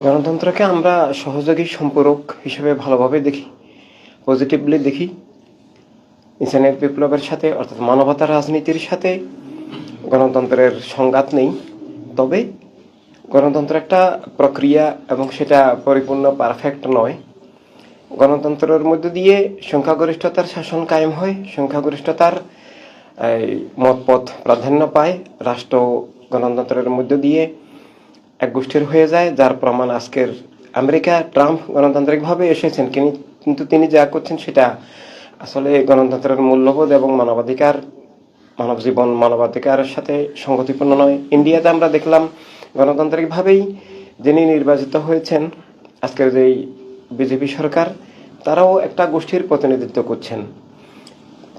গণতন্ত্রকে আমরা সহযোগী সম্পূরক হিসেবে ভালোভাবে দেখি, পজিটিভলি দেখি। ইনসানিয়ত বিপ্লবের সাথে অর্থাৎ মানবতার রাজনীতির সাথে গণতন্ত্রের সংঘাত নেই। তবে গণতন্ত্র একটা প্রক্রিয়া এবং সেটা পরিপূর্ণ পারফেক্ট নয়। গণতন্ত্রের মধ্য দিয়ে সংখ্যাগরিষ্ঠতার শাসন কায়েম হয়, সংখ্যাগরিষ্ঠতার মতপথ প্রাধান্য পায়। রাষ্ট্র গণতন্ত্রের মধ্য দিয়ে এক গোষ্ঠীর হয়ে যায়, যার প্রমাণ আজকের আমেরিকা। ট্রাম্প গণতান্ত্রিকভাবে এসেছেন, কিন্তু তিনি যা করছেন সেটা আসলে গণতন্ত্রের মূল্যবোধ এবং মানবাধিকার, মানব জীবন, মানবাধিকারের সাথে সংগতিপূর্ণ নয়। ইন্ডিয়াতে আমরা দেখলাম গণতান্ত্রিকভাবেই যিনি নির্বাচিত হয়েছেন, আজকের যেই বিজেপি সরকার, তারাও একটা গোষ্ঠীর প্রতিনিধিত্ব করছেন।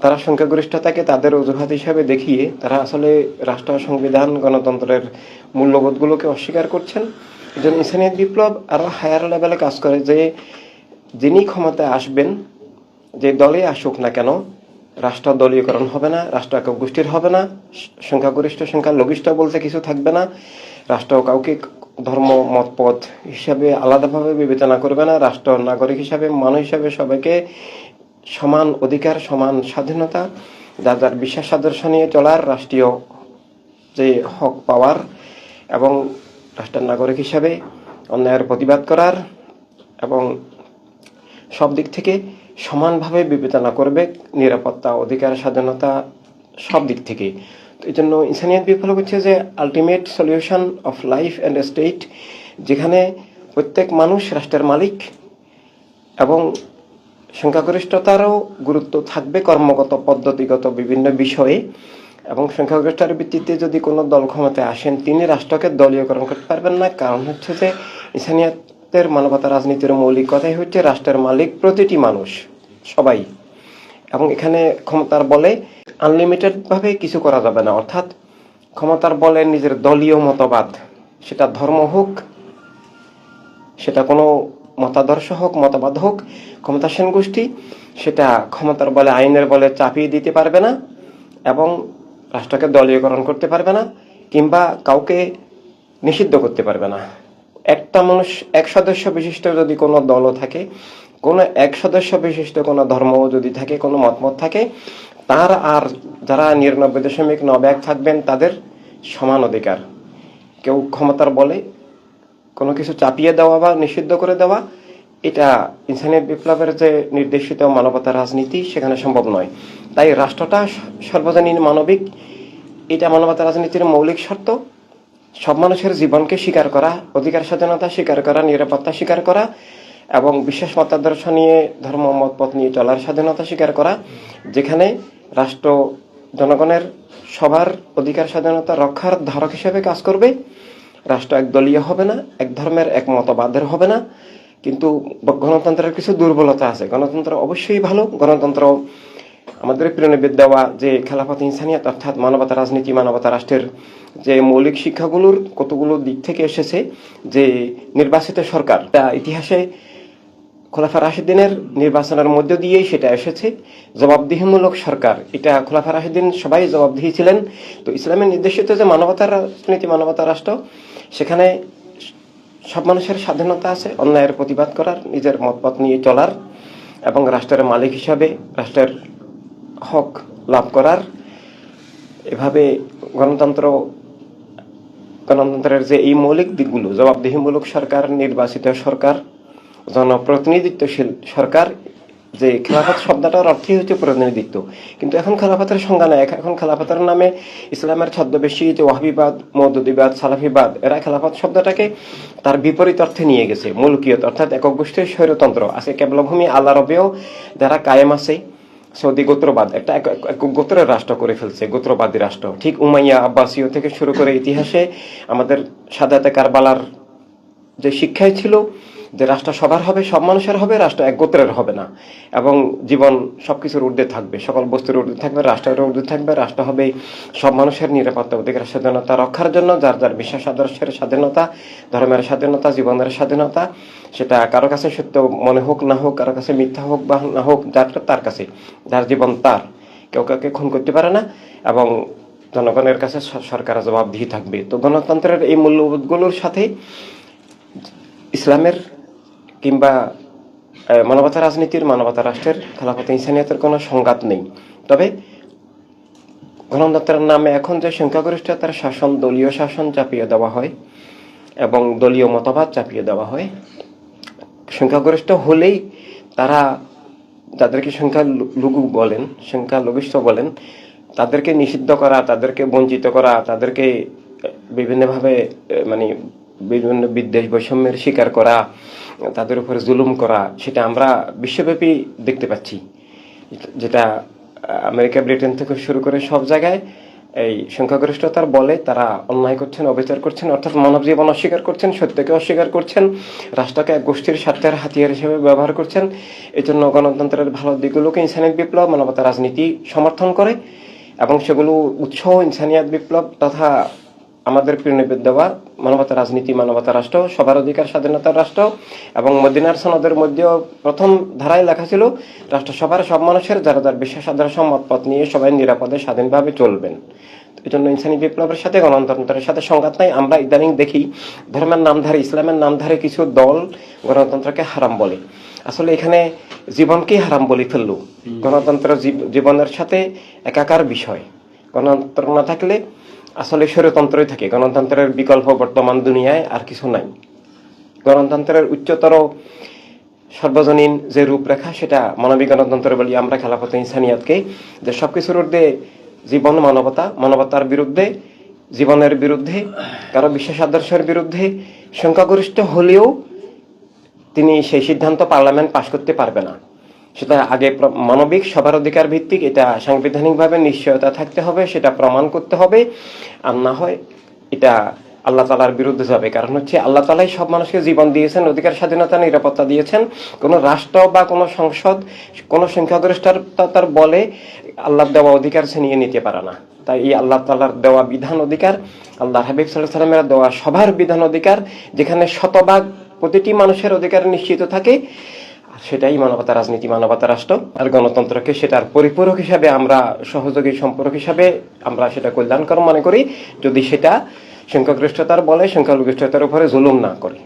তারা সংখ্যাগরিষ্ঠতাকে তাদের অজুহাত হিসাবে দেখিয়ে তারা আসলে রাষ্ট্র, সংবিধান, গণতন্ত্রের মূল্যবোধগুলোকে অস্বীকার করছেন। এজন্য ইনসানিয়ত বিপ্লব আরও হায়ার লেভেলে কাজ করে যে যিনি ক্ষমতায় আসবেন, যে দলে আসুক না কেন, রাষ্ট্র দলীয়করণ হবে না, রাষ্ট্র একক গোষ্ঠীর হবে না, সংখ্যাগরিষ্ঠ সংখ্যালঘিষ্ঠ বলতে কিছু থাকবে না, রাষ্ট্র কাউকে ধর্ম মতপথ হিসাবে আলাদাভাবে বিবেচনা করবে না, রাষ্ট্র নাগরিক হিসাবে, মানুষ হিসাবে সবাইকে সমান অধিকার, সমান স্বাধীনতা, যার যার বিশ্বাস আদর্শ নিয়ে চলার, রাষ্ট্রীয় যে হক পাওয়ার এবং রাষ্ট্রের নাগরিক হিসাবে অন্যায়ের প্রতিবাদ করার এবং সব দিক থেকে সমানভাবে বিবেচনা করবে, নিরাপত্তা, অধিকার, স্বাধীনতা সব দিক থেকে। তো এই জন্য ইনসানিয়ত বিপ্লব হচ্ছে যে ultimate solution of life and state, যেখানে প্রত্যেক মানুষ রাষ্ট্রের মালিক এবং সংখ্যাগরিষ্ঠতারও গুরুত্ব থাকবে কর্মগত, পদ্ধতিগত বিভিন্ন বিষয়ে। এবং সংখ্যাগরিষ্ঠতার ভিত্তিতে যদি কোনো দল ক্ষমতায় আসেন, তিনি রাষ্ট্রকে দলীয়করণ করতে পারবেন না। কারণ হচ্ছে যে ইনসানিয়তের মানবতা রাজনীতির মৌলিক কথাই হচ্ছে রাষ্ট্রের মালিক প্রতিটি মানুষ, সবাই। এবং এখানে ক্ষমতার বলে আনলিমিটেডভাবে কিছু করা যাবে না। অর্থাৎ ক্ষমতার বলে নিজের দলীয় মতবাদ, সেটা ধর্ম হোক, সেটা কোনো মতাদর্শ হোক, মতবাদ হোক, ক্ষমতাসীন গোষ্ঠী সেটা ক্ষমতার বলে, আইনের বলে চাপিয়ে দিতে পারবে না এবং রাষ্ট্রকে দলীয়করণ করতে পারবে না, কিংবা কাউকে নিষিদ্ধ করতে পারবে না। একটা মানুষ, এক সদস্য বিশিষ্ট যদি কোনো দলও থাকে, কোনো এক সদস্য বিশিষ্ট কোনো ধর্মও যদি থাকে, কোনো মতমত থাকে, তার আর যারা 99.91 থাকবেন তাদের সমান অধিকার। কেউ ক্ষমতার বলে কোনো কিছু চাপিয়ে দেওয়া বা নিষিদ্ধ করে দেওয়া, এটা ইনসানিয়ত বিপ্লবের যে নির্দেশিত মানবতা রাজনীতি, সেখানে সম্ভব নয়। তাই রাষ্ট্রটা সর্বজনীন মানবিক, এটা মানবতা রাজনীতির মৌলিক শর্ত। সব মানুষের জীবনকে স্বীকার করা, অধিকার স্বাধীনতা স্বীকার করা, নিরাপত্তা স্বীকার করা এবং বিশ্বাস মতাদর্শ নিয়ে, ধর্ম মতপথ নিয়ে চলার স্বাধীনতা স্বীকার করা, যেখানে রাষ্ট্র জনগণের সবার অধিকার স্বাধীনতা রক্ষার ধারক হিসেবে কাজ করবে। রাষ্ট্র একদলীয় হবে না, এক ধর্মের, এক মতবাদের হবে না। কিন্তু গণতন্ত্রের কিছু দুর্বলতা আছে। গণতন্ত্র অবশ্যই ভালো। গণতন্ত্র আমাদের প্রিয়নবীর দেওয়া যে খেলাফত ইনসানিয়ত অর্থাৎ মানবতা রাজনীতি, মানবতা রাষ্ট্রের যে মৌলিক শিক্ষাগুলোর কতগুলো দিক থেকে এসেছে। যে নির্বাচিত সরকার, তা ইতিহাসে খোলাফা রাশিদিনের নির্বাচনের মধ্য দিয়েই সেটা এসেছে। জবাবদিহিমূলক সরকার, এটা খোলাফা রাশিদিন সবাই জবাবদিহি ছিলেন। তো ইসলামের নির্দেশিত যে মানবতার রাজনীতি, মানবতা রাষ্ট্র, সেখানে সব মানুষের স্বাধীনতা আছে অন্যায়ের প্রতিবাদ করার, নিজের মতপথ নিয়ে চলার এবং রাষ্ট্রের মালিক হিসাবে রাষ্ট্রের হক লাভ করার। এভাবে গণতন্ত্রের যে এই মৌলিক দিকগুলো, জবাবদিহিমূলক সরকার, নির্বাচিত সরকার, জনপ্রতিনিধিত্বশীল সরকার, যে খেলাফত শব্দটার অর্থই হচ্ছে প্রতিনিধিত্ব। কিন্তু এখন খেলাফতের সংজ্ঞা নেই। এখন খেলাফতের নামে ইসলামের ছদ্মবেশী যে ওয়াহাবিবাদ, মওদুদিবাদ, সালাফিবাদ, এরা খেলাফত শব্দটাকে তার বিপরীত অর্থে নিয়ে গেছে। মুলকিয়ত অর্থাৎ একক গোষ্ঠীর স্বৈরতন্ত্র আছে। কেবলভূমি আল আরবেও যারা কায়েম আছে, সৌদি গোত্রবাদ, একটা একক গোত্রের রাষ্ট্র করে ফেলছে, গোত্রবাদী রাষ্ট্র। ঠিক উমাইয়া, আব্বাসীয় থেকে শুরু করে ইতিহাসে আমাদের সাদাতে কারবালার যে শিক্ষাই ছিল যে রাষ্ট্র সবার হবে, সব মানুষের হবে, রাষ্ট্র এক গোত্রের হবে না এবং জীবন সবকিছুর ঊর্ধ্বে থাকবে, সকল বস্তুর ঊর্ধ্বে থাকবে, রাষ্ট্রের ঊর্ধ্বে থাকবে। রাষ্ট্র হবে সব মানুষের নিরাপত্তা, অধিকার, স্বাধীনতা রক্ষার জন্য, যার যার বিশ্বাস আদর্শের স্বাধীনতা, ধর্মের স্বাধীনতা, জীবনের স্বাধীনতা, সেটা কারো কাছে সত্য মনে হোক না হোক, কারো কাছে মিথ্যা হোক বা না হোক, যার তার কাছে, যার জীবন তার, কেউ কাউকে খুন করতে পারে না এবং জনগণের কাছে সরকার জবাবদিহি থাকবে। তো গণতন্ত্রের এই মূল্যবোধগুলোর সাথে ইসলামের কিংবা মানবতা রাজনীতির, মানবতা রাষ্ট্রের, খেলাফত ইনসানিয়াতের কোনো সংঘাত নেই। তবে গণতন্ত্রের নামে এখন যে সংখ্যাগরিষ্ঠতার শাসন, দলীয় শাসন চাপিয়ে দেওয়া হয় এবং দলীয় মতবাদ চাপিয়ে দেওয়া হয়, সংখ্যাগরিষ্ঠ হলেই তারা, যাদেরকে সংখ্যালঘু বলেন, সংখ্যালঘিষ্ঠ বলেন, তাদেরকে নিষিদ্ধ করা, তাদেরকে বঞ্চিত করা, তাদেরকে বিভিন্নভাবে মানে বিভিন্ন বিদ্বেষ বৈষম্যের শিকার করা, তাদের উপরে জুলুম করা, সেটা আমরা বিশ্বব্যাপী দেখতে পাচ্ছি। যেটা আমেরিকা, ব্রিটেন থেকে শুরু করে সব জায়গায় এই সংখ্যাগরিষ্ঠতার বলে তারা অন্যায় করছেন, অবিচার করছেন, অর্থাৎ মানব জীবন অস্বীকার করছেন, সত্যকে অস্বীকার করছেন, রাষ্ট্রকে এক গোষ্ঠীর স্বার্থের হাতিয়ার হিসেবে ব্যবহার করছেন। এই জন্য গণতন্ত্রের ভালো দিকগুলোকে ইনসানিয়ত বিপ্লব, মানবতা রাজনীতি সমর্থন করে এবং সেগুলো উৎস ইনসানিয়াত বিপ্লব তথা আমাদের প্রিয়নবীর দেওয়া মানবতা রাজনীতি, মানবতা রাষ্ট্র, সবার অধিকার, স্বাধীনতার রাষ্ট্র এবং মদিনার সনদের মধ্যেও প্রথম ধারায় লেখা ছিল রাষ্ট্র সবার সব মানুষের যারা যার বিশ্বাস আদর্শ মতপথ নিয়ে সবাই নিরাপদে স্বাধীনভাবে চলবেন। এই জন্য ইনসানি বিপ্লবের সাথে গণতন্ত্রের সাথে সংঘাত নাই। আমরা ইদানিং দেখি ধর্মের নামধারী, ইসলামের নামধারী কিছু দল গণতন্ত্রকে হারাম বলে। আসলে এখানে জীবনকেই হারাম বলে ফেললো। গণতন্ত্র জীবনের সাথে একাকার বিষয়। গণতন্ত্র না থাকলে আসলে স্বৈরতন্ত্রই থাকে। গণতন্ত্রের বিকল্প বর্তমান দুনিয়ায় আর কিছু নাই। গণতন্ত্রের উচ্চতর সর্বজনীন যে রূপরেখা সেটা মানবিক গণতন্ত্র বলি আমরা খেলাফত ইনসানিয়াতকে, যে সবকিছুর ঊর্ধ্বে জীবন, মানবতা, মানবতার বিরুদ্ধে, জীবনের বিরুদ্ধে, কারো বিশ্বাস আদর্শের বিরুদ্ধে সংখ্যাগরিষ্ঠ হলেও তিনি সেই সিদ্ধান্ত পার্লামেন্ট পাশ করতে পারবে না। সেটা আগে মানবিক, সবার অধিকার ভিত্তিক, এটা সাংবিধানিকভাবে নিশ্চয়তা থাকতে হবে, সেটা প্রমাণ করতে হবে। আর না হয় এটা আল্লাহ তাআলার বিরুদ্ধে যাবে। কারণ হচ্ছে আল্লাহ তাআলাই সব মানুষকে জীবন দিয়েছেন, অধিকার, স্বাধীনতা, নিরাপত্তা দিয়েছেন। কোনো রাষ্ট্র বা কোনো সংসদ কোনো সংখ্যাগরিষ্ঠতার বলে আল্লাহর দেওয়া অধিকার ছিনিয়ে নিতে পারে না। তাই এই আল্লাহ তাআলার দেওয়া বিধান অধিকার, আল্লাহ হাবিব সাল্লাল্লাহু আলাইহি ওয়াসাল্লামের দেওয়া সবার বিধান অধিকার, যেখানে শতভাগ প্রতিটি মানুষের অধিকার নিশ্চিত থাকে, সেটাই মানবতা রাজনীতি, মানবতা রাষ্ট্র। আর গণতন্ত্রকে সেটার পরিপূরক হিসাবে আমরা, সহযোগী সম্পর্ক হিসাবে আমরা সেটা কল্যাণকর মনে করি, যদি সেটা সংখ্যাগরিষ্ঠতার বলে সংখ্যালঘিষ্ঠতার উপরে জুলুম না করে।